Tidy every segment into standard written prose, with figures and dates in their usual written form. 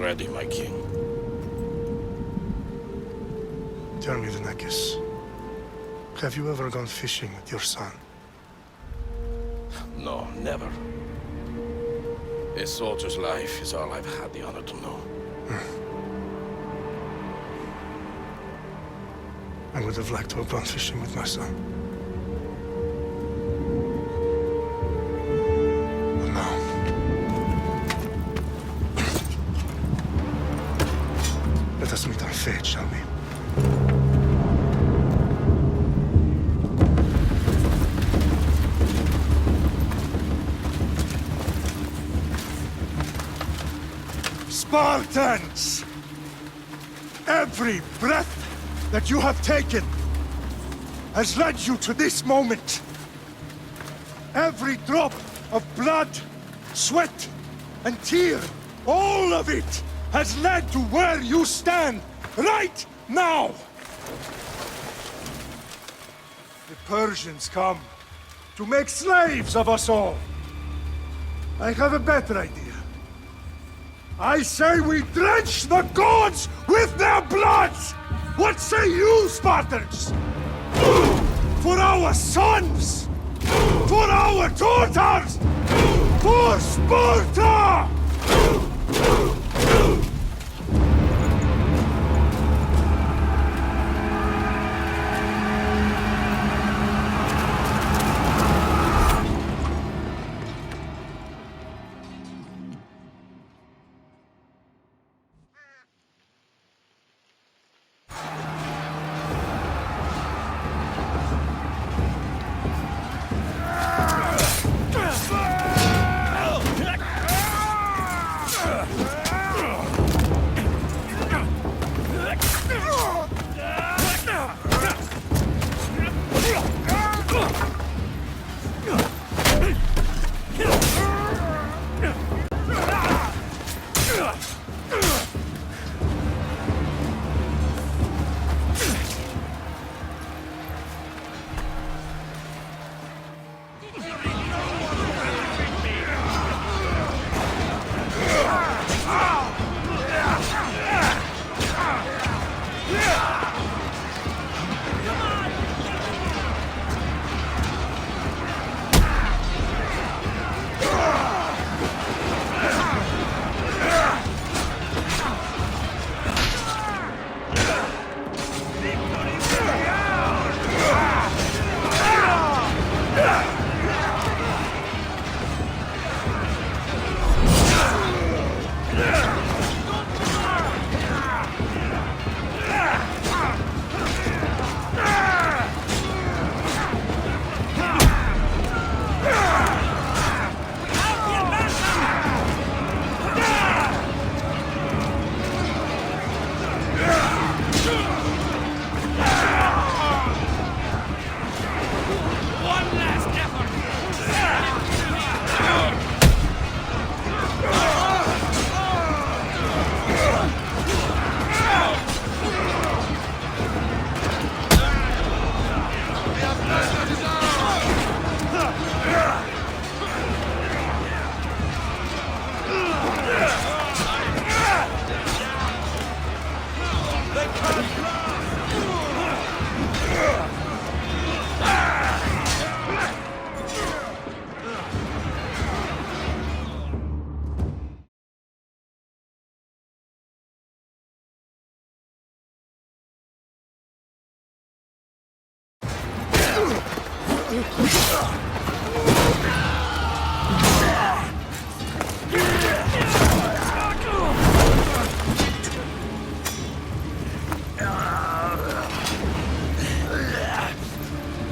ready, my king. Tell me, Vinakis, have you ever gone fishing with your son? No, never. A soldier's life is all I've had the honor to know. I would have liked to have gone fishing with my son. But now... let us meet on fate, shall we? Spartans! Every breath that you have taken has led you to this moment. Every drop of blood, sweat, and tear, all of it has led to where you stand right now. The Persians come to make slaves of us all. I have a better idea. I say we drench the gods with their blood! What say you, Spartans? For our sons! For our daughters! For Sparta!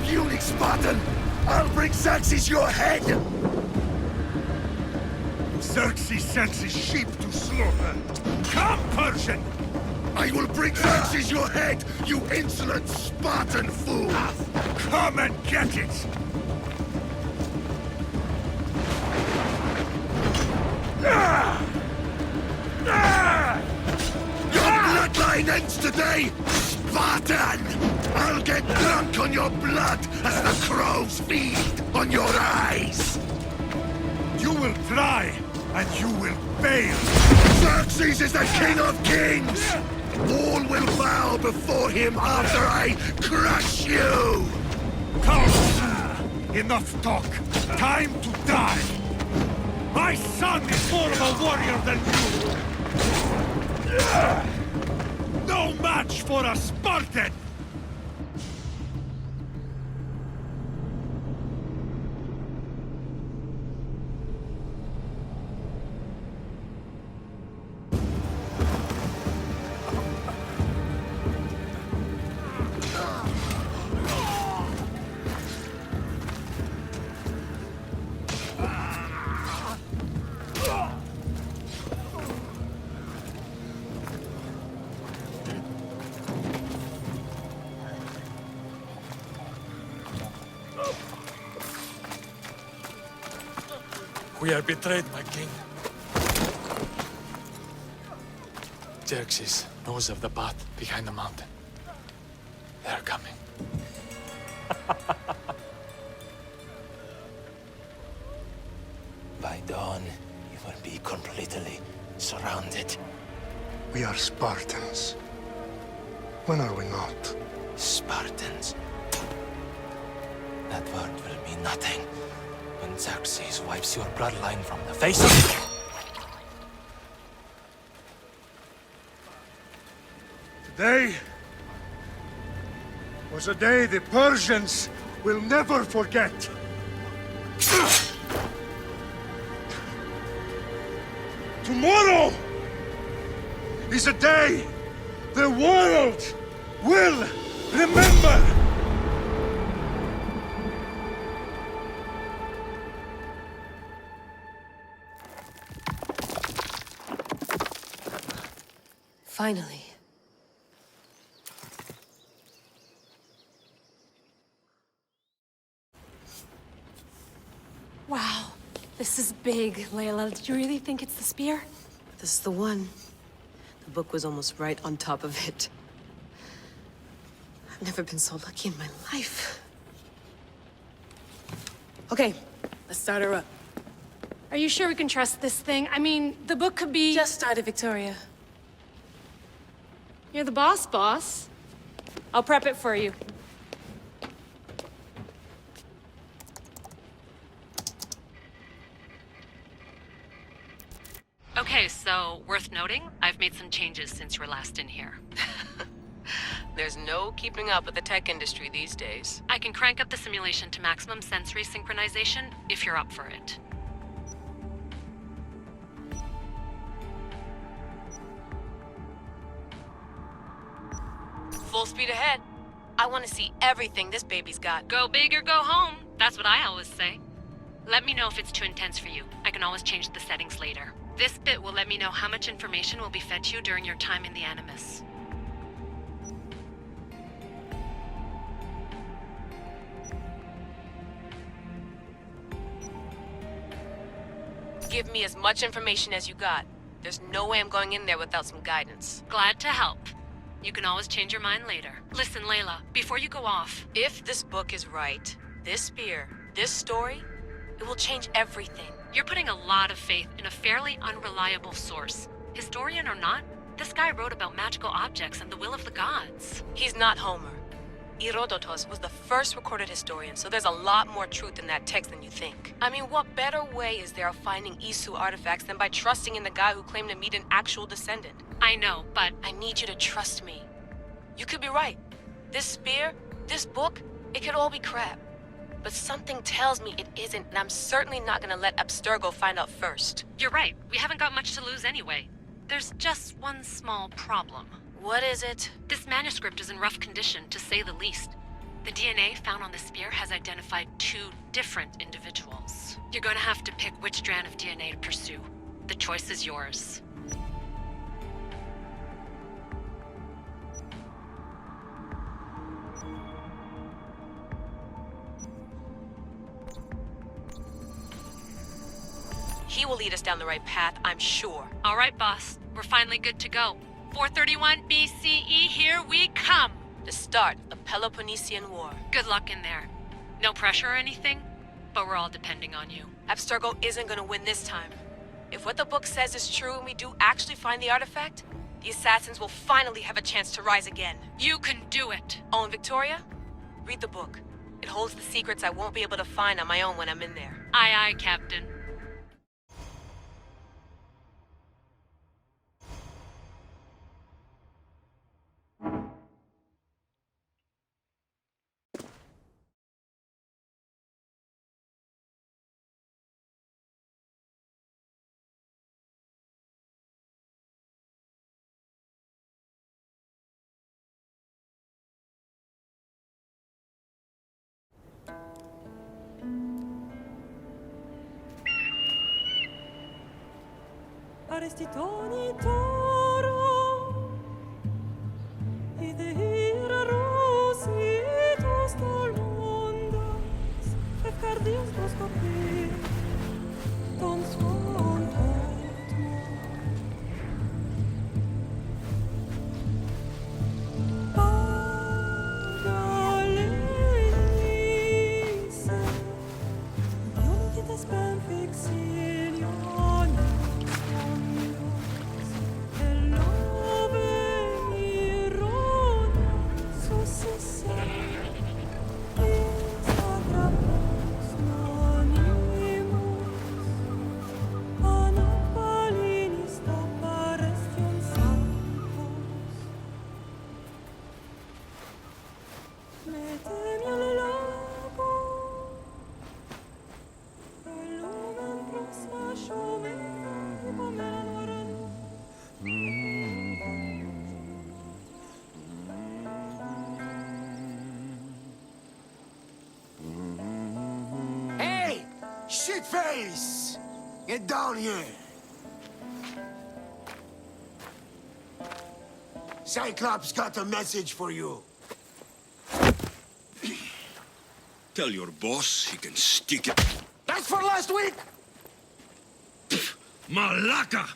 Puny Spartan! I'll bring Xerxes your head! Xerxes sends his sheep to slaughter. Come, Persian! I will bring Xerxes your head, you insolent Spartan fool! Come and get it! Your bloodline ends today, Spartan! I'll get drunk on your blood as the crows feed on your eyes! You will try, and you will fail. Xerxes is the king of kings! All will bow before him after I crush you! Come! Enough talk. Time to die. My son is more of a warrior than you. No match for a Spartan! We are betrayed, my king. Xerxes knows of the path behind the mountain. They are coming. By dawn, you will be completely surrounded. We are Spartans. When are we not? Spartans. That word will mean nothing when Xerxes wipes your bloodline from the face of it. Today was a day the Persians will never forget. Tomorrow is a day the world will remember. Finally. Wow, this is big, Layla. Did you really think it's the spear? This is the one. The book was almost right on top of it. I've never been so lucky in my life. Okay, let's start her up. Are you sure we can trust this thing? I mean, the book could be... Just started, Victoria. You're the boss. I'll prep it for you. Okay, so worth noting, I've made some changes since you were last in here. There's no keeping up with the tech industry these days. I can crank up the simulation to maximum sensory synchronization if you're up for it. Full speed ahead. I want to see everything this baby's got. Go big or go home. That's what I always say. Let me know if it's too intense for you. I can always change the settings later. This bit will let me know how much information will be fed to you during your time in the Animus. Give me as much information as you got. There's no way I'm going in there without some guidance. Glad to help. You can always change your mind later. Listen, Layla, before you go off... If this book is right, this spear, this story, it will change everything. You're putting a lot of faith in a fairly unreliable source. Historian or not, this guy wrote about magical objects and the will of the gods. He's not Homer. Herodotus was the first recorded historian, so there's a lot more truth in that text than you think. I mean, what better way is there of finding Isu artifacts than by trusting in the guy who claimed to meet an actual descendant? I know, but... I need you to trust me. You could be right. This spear, this book, it could all be crap. But something tells me it isn't, and I'm certainly not gonna let Abstergo find out first. You're right. We haven't got much to lose anyway. There's just one small problem. What is it? This manuscript is in rough condition, to say the least. The DNA found on the spear has identified 2 different individuals. You're gonna have to pick which strand of DNA to pursue. The choice is yours. He will lead us down the right path, I'm sure. All right, boss. We're finally good to go. 431 BCE, here we come! The start of Peloponnesian War. Good luck in there. No pressure or anything, but we're all depending on you. Abstergo isn't gonna win this time. If what the book says is true and we do actually find the artifact, the assassins will finally have a chance to rise again. You can do it. Oh, and Victoria? Read the book. It holds the secrets I won't be able to find on my own when I'm in there. Aye, aye, Captain. Resti toni toro I de hira rositos tolmondas Efkardios dos kopir Ton svon totmo Pagalenise Yonikitas ben fixilion Hey! Shitface! Get down here! Cyclops got a message for you. Tell your boss he can stick it. That's for last week! Malaka!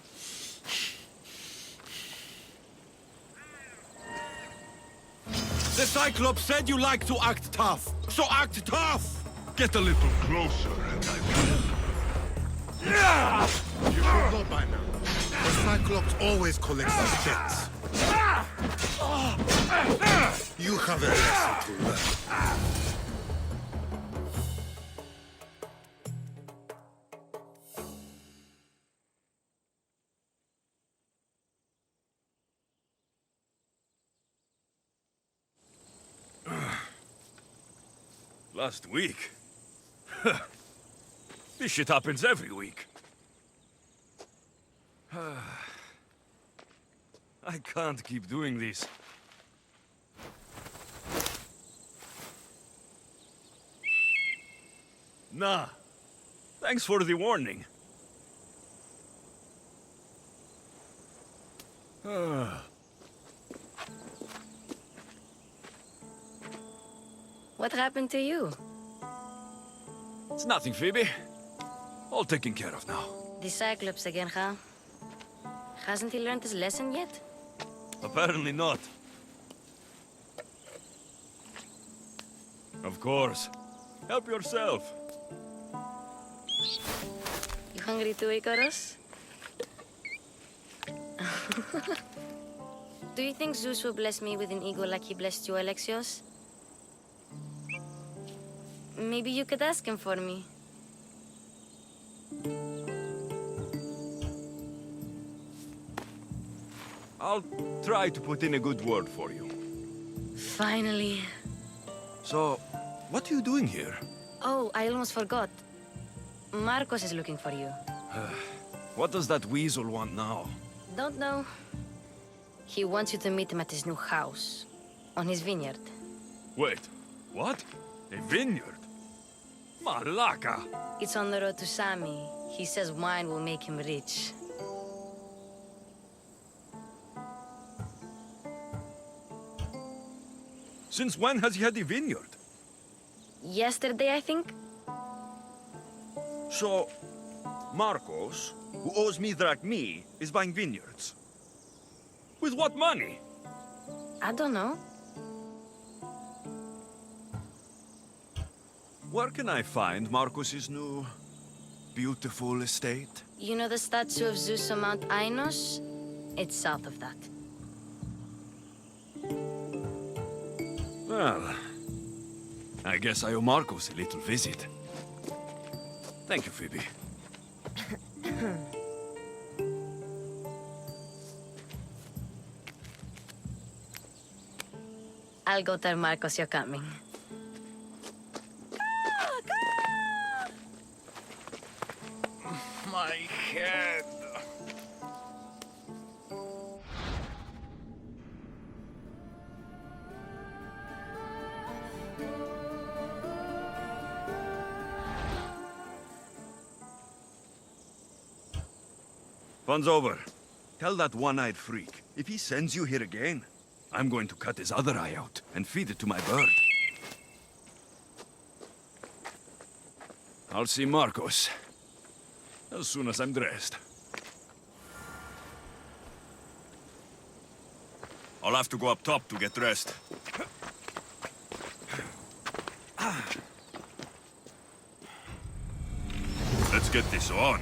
The Cyclops said you like to act tough, so act tough! Get a little closer and I will. You should know by now. The Cyclops always collects his checks. You have a lesson to learn. Last week? This shit happens every week. I can't keep doing this. Nah. Thanks for the warning. What happened to you? It's nothing, Phoebe. All taken care of now. The Cyclops again, huh? Hasn't he learned his lesson yet? Apparently not. Of course. Help yourself. You hungry too, Icarus? Do you think Zeus will bless me with an ego like he blessed you, Alexios? Maybe you could ask him for me. I'll try to put in a good word for you. Finally. So, what are you doing here? Oh, I almost forgot. Marcos is looking for you. What does that weasel want now? Don't know. He wants you to meet him at his new house. On his vineyard. Wait, what? A vineyard? Malaka! It's on the road to Sami. He says wine will make him rich. Since when has he had a vineyard? Yesterday, I think? So, Marcos, who owes me drachmi, is buying vineyards. With what money? I don't know. Where can I find Marcos's new beautiful estate? You know the statue of Zeus on Mount Ainos? It's south of that. Well, I guess I owe Marcos a little visit. Thank you, Phoebe. I'll go tell Marcos you're coming. My head. Fun's over. Tell that one-eyed freak, if he sends you here again, I'm going to cut his other eye out and feed it to my bird. I'll see Marcos as soon as I'm dressed. I'll have to go up top to get dressed. Let's get this on.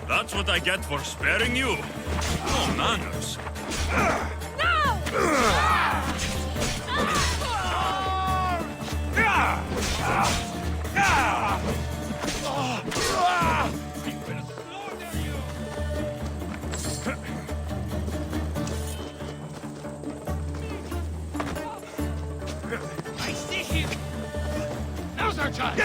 That's what I get for sparing you. No manners. I see him! Now's our time!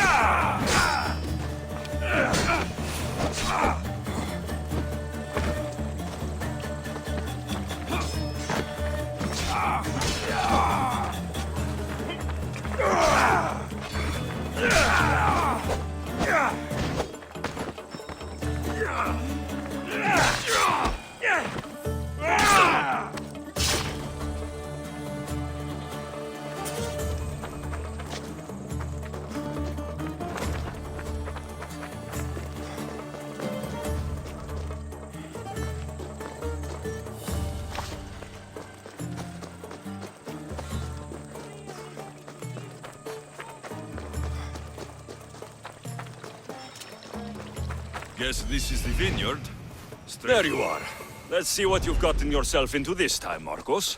Guess this is the vineyard. There you are. Let's see what you've gotten yourself into this time, Marcos.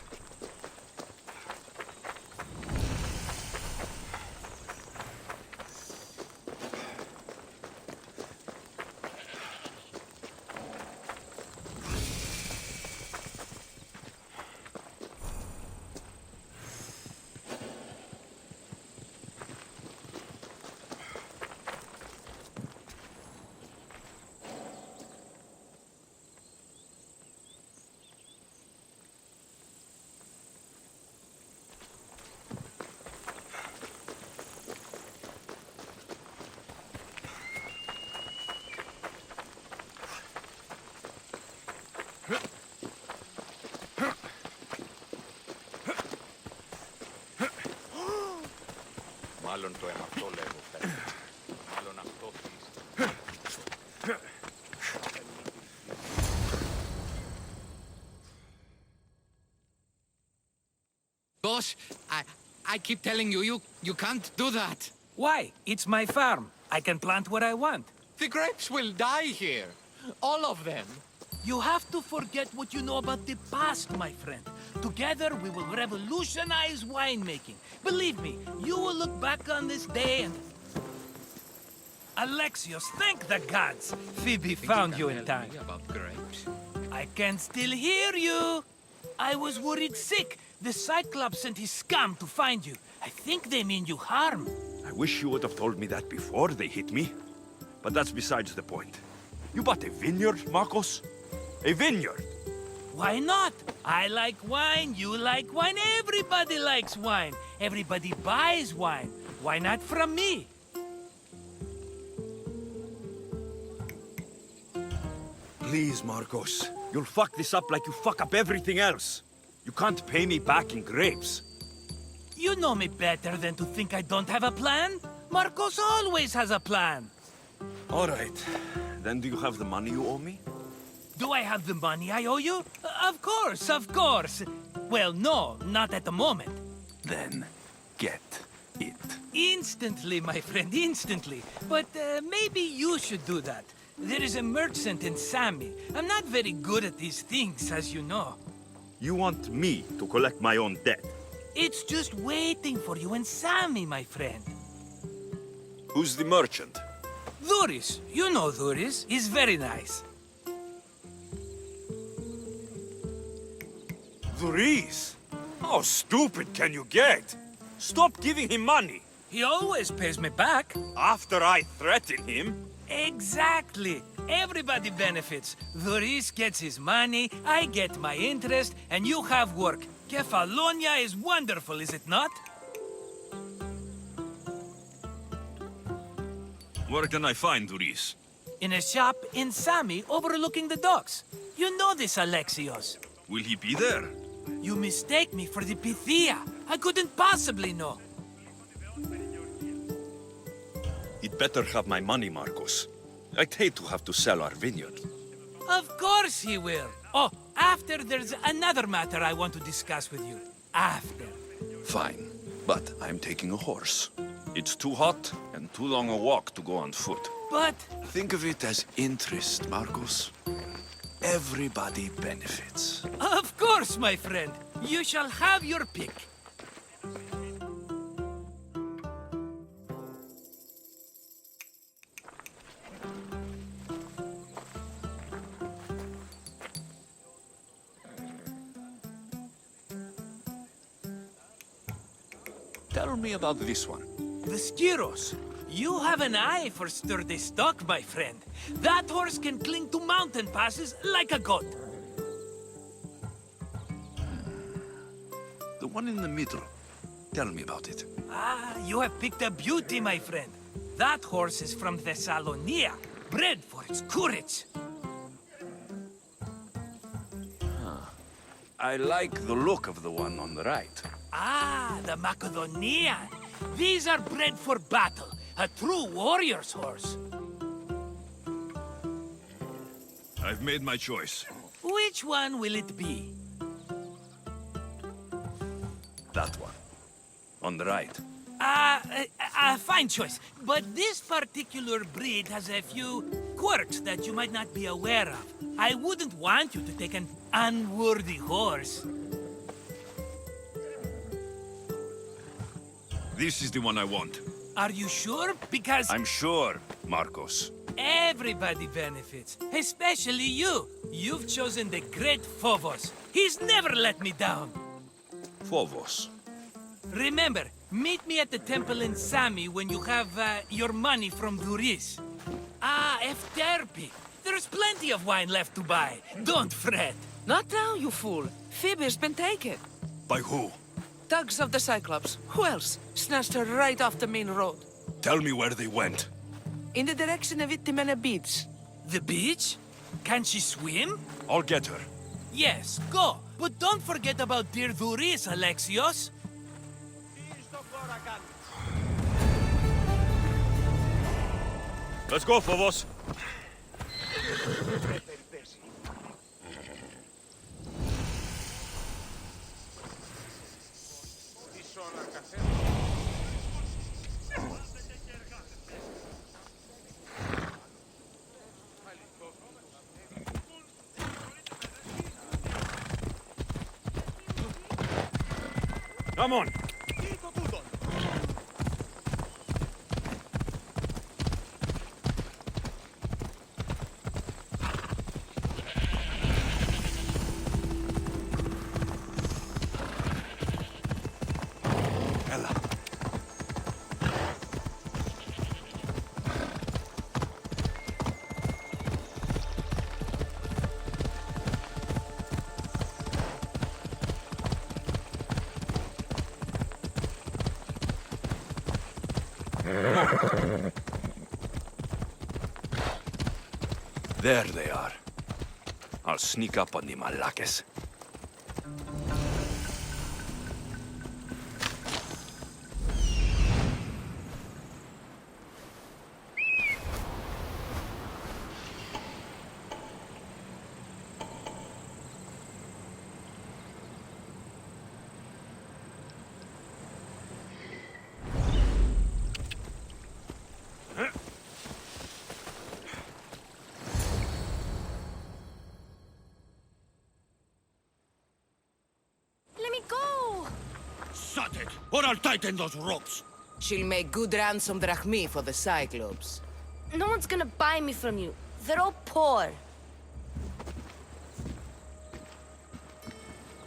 Mallon tuo tolleen, mutta Mallon on tosi. Boss, I keep telling you, you can't do that. Why? It's my farm. I can plant what I want. The grapes will die here. All of them. You have to forget what you know about the past, my friend. Together, we will revolutionize winemaking. Believe me, you will look back on this day and... Alexios, thank the gods! Phoebe found you in time. About grapes. I can still hear you! I was worried sick. The Cyclops sent his scum to find you. I think they mean you harm. I wish you would have told me that before they hit me. But that's besides the point. You bought a vineyard, Marcos? A vineyard? Why not? I like wine, you like wine, everybody likes wine. Everybody buys wine. Why not from me? Please, Marcos. You'll fuck this up like you fuck up everything else. You can't pay me back in grapes. You know me better than to think I don't have a plan. Marcos always has a plan. All right. Then do you have the money you owe me? Do I have the money I owe you? Of course, of course. Well, no, not at the moment. Then get it. Instantly, my friend, instantly. But maybe you should do that. There is a merchant in Sami. I'm not very good at these things, as you know. You want me to collect my own debt? It's just waiting for you in Sami, my friend. Who's the merchant? Duris. You know Duris. He's very nice. Duris? How stupid can you get? Stop giving him money. He always pays me back. After I threaten him? Exactly. Everybody benefits. Duris gets his money, I get my interest, and you have work. Kefalonia is wonderful, is it not? Where can I find Duris? In a shop in Sami overlooking the docks. You know this, Alexios. Will he be there? You mistake me for the Pythia. I couldn't possibly know. He'd better have my money, Marcos. I'd hate to have to sell our vineyard. Of course he will. Oh, after there's another matter I want to discuss with you. After. Fine, but I'm taking a horse. It's too hot and too long a walk to go on foot. But... Think of it as interest, Marcos. Everybody benefits. Of course, my friend. You shall have your pick. Tell me about this one. The Skiros. You have an eye for sturdy stock, my friend. That horse can cling to mountain passes like a goat. The one in the middle. Tell me about it. Ah, you have picked a beauty, my friend. That horse is from Thessalonia, bred for its courage. I like the look of the one on the right. Ah, the Macedonian. These are bred for battle. A true warrior's horse. I've made my choice. Which one will it be? That one. On the right. Fine choice. But this particular breed has a few quirks that you might not be aware of. I wouldn't want you to take an unworthy horse. This is the one I want. Are you sure? Because... I'm sure, Marcos. Everybody benefits, especially you. You've chosen the great Phobos. He's never let me down. Phobos. Remember, meet me at the temple in Sami when you have your money from Duris. Ah, Efterpi. There's plenty of wine left to buy. Don't fret. Not now, you fool. Phoebe's been taken. By who? Thugs of the Cyclops. Who else? Snatched her right off the main road. Tell me where they went. In the direction of Itimena Beach. The beach? Can she swim? I'll get her. Yes, go. But don't forget about dear Duris, Alexios. Let's go, Phobos. Come on. There they are. I'll sneak up on the Malakes. Or I'll tighten those ropes. She'll make good ransom drachmi for the Cyclops. No one's gonna buy me from you. They're all poor.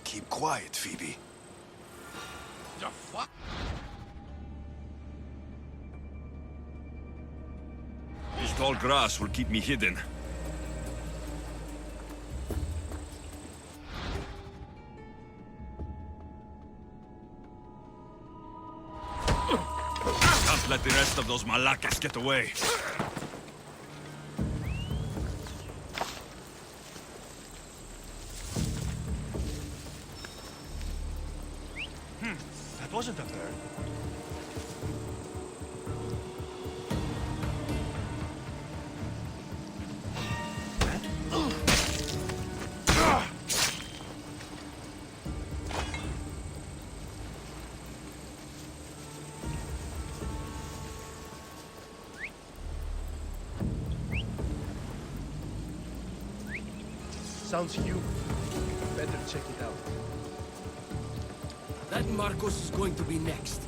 Keep quiet, Phoebe. The fuck? This tall grass will keep me hidden. Can't let the rest of those Malakas get away. That wasn't a bird. Sounds human. Better check it out. That Marcos is going to be next.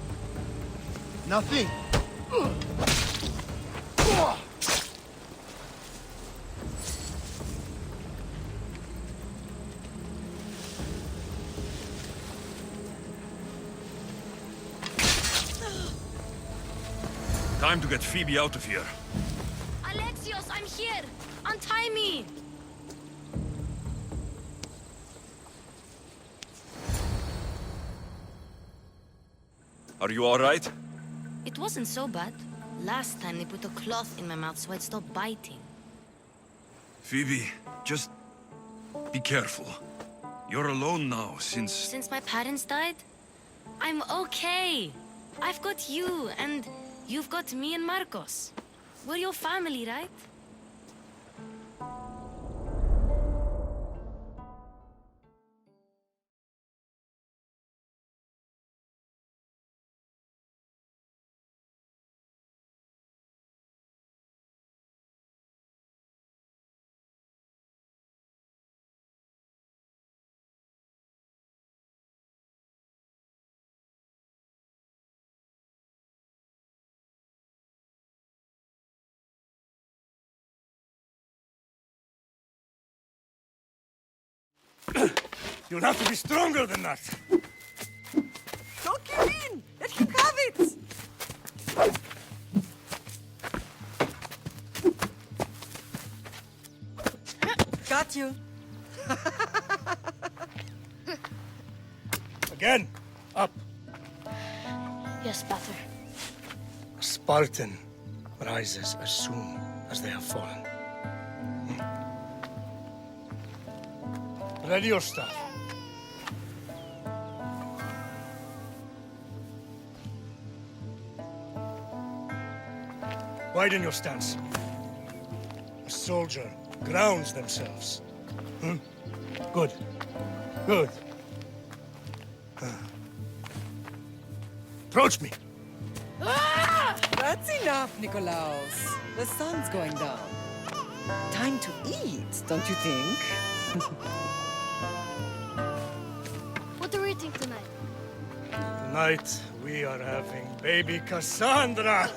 Nothing. Time to get Phoebe out of here. Alexios, I'm here. Untie me. Are you all right? It wasn't so bad. Last time they put a cloth in my mouth so I'd stop biting. Phoebe, just be careful. You're alone now since... Since my parents died? I'm okay. I've got you, and you've got me and Marcos. We're your family, right? You'll have to be stronger than that. Don't give in! Let him have it! Got you. Again. Up. Yes, Father. A Spartan rises as soon as they have fallen. Ready your staff. Widen your stance. A soldier grounds themselves. Good. Good. Approach me. That's enough, Nikolaos. The sun's going down. Time to eat, don't you think? What are we eating tonight? Tonight, we are having baby Cassandra.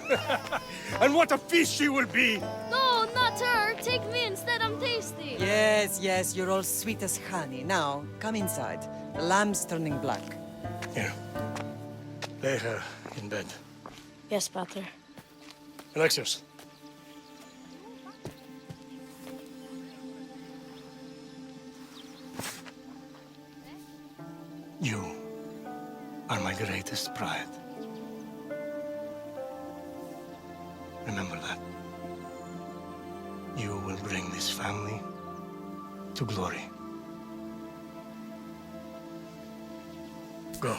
And what a feast she will be! No, not her. Take me instead. I'm tasty. Yes, yes, you're all sweet as honey. Now, come inside. The lamb's turning black. Here. Lay her in bed. Yes, Pater. Alexios. You are my greatest pride. Remember that. You will bring this family to glory. Go.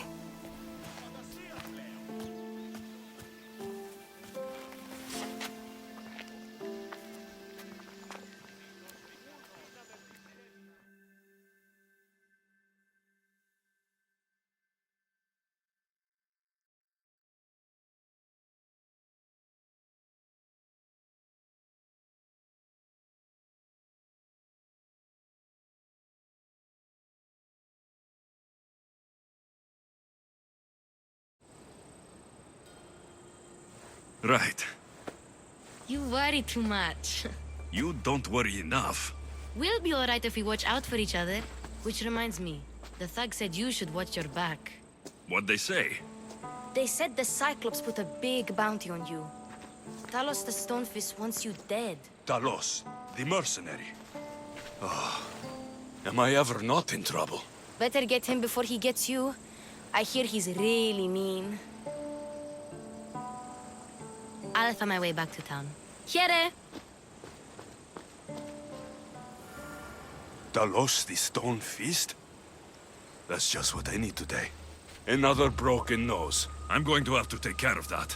Right. You worry too much. You don't worry enough. We'll be alright if we watch out for each other. Which reminds me, the thug said you should watch your back. What'd they say? They said the Cyclops put a big bounty on you. Talos the Stonefist wants you dead. Talos, the mercenary. Oh, am I ever not in trouble? Better get him before he gets you. I hear he's really mean. I'll find my way back to town. Here! Talos, the stone fist? That's just what I need today. Another broken nose. I'm going to have to take care of that.